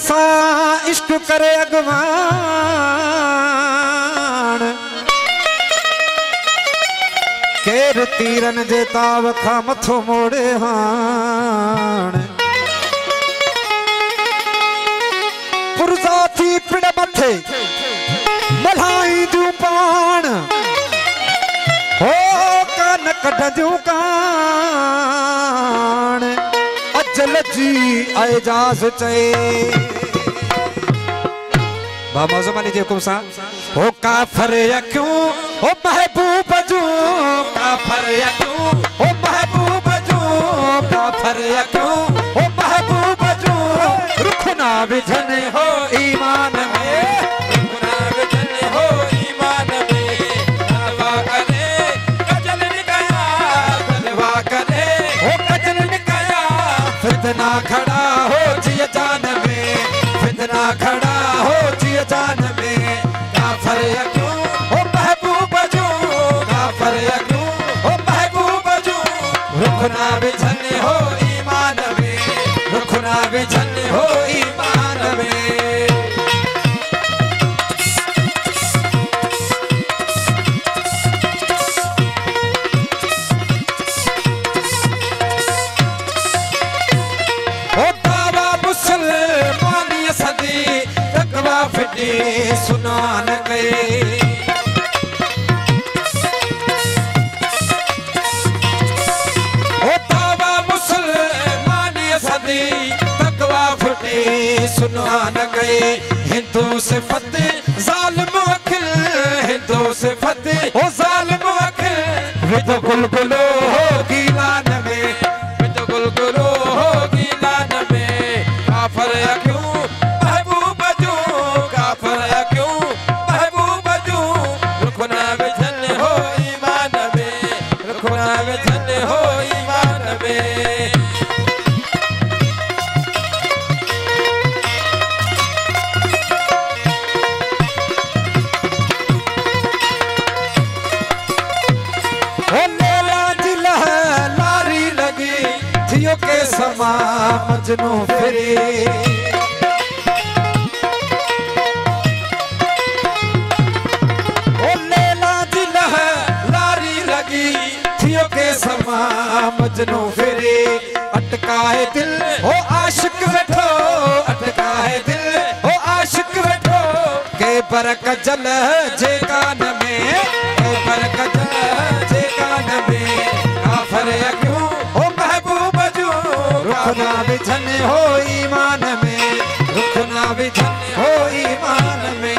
सा इश्क करे अगवान केर तीरन जे ताव खा मथो मोड़े हान पुरजा थी पिड़ मथे मल्हाई जूं पान हो कान कढ जूं कान अजल जी एजाज चए बाबा मौजूद लीजिए हुकुम सा हो काफर यक्यों हो महबूब जूं काफर यक्यों हो महबूब जूं काफर यक्यों हो महबूब जूं रुखना विझन हो ईमान में रुखना विझन हो ईमान में तलवा करे कजल निकया तलवा करे हो कजल निकया फितना खड़ा हो जिय जान में फितना खड़ा हो जिय जान में काफर यक्यों हो महबूब जूं काफर यक्यों हो महबूब जूं रुखना विझन हो ईमान में रुखना विझन हो ईमान में हो दावा मुसलमानी सदी तकवा फिटी सुनान गए हो दावा मुसलमानी सदी तकवा फिटी सुनान गए हिंदू से फतेह जालिम अखिल हिंदू से फतेह हो जालिम अखिल विद गुलगुलो हो गीलान में विद गुलगुलो हो गीलान में काफर यक्यों महबूब जूं काफर यक्यों महबूब जूं रुखना विझन हो ईमान में रुखना विझन हो ईमान में हो लैला जी लारी लगी थियो के समा मजनू फिरे ओ लैला जी लारी लगी थियो के समा मजनू फिरे अटकाए दिल हो आशिक बैठो अटकाए दिल हो आशिक बैठो के बरक जल जे कान में के बरक जल जे कान में काफर यक्यों हो महबूब जूं रुखना विझन हो ईमान में रुखना विझन हो ईमान में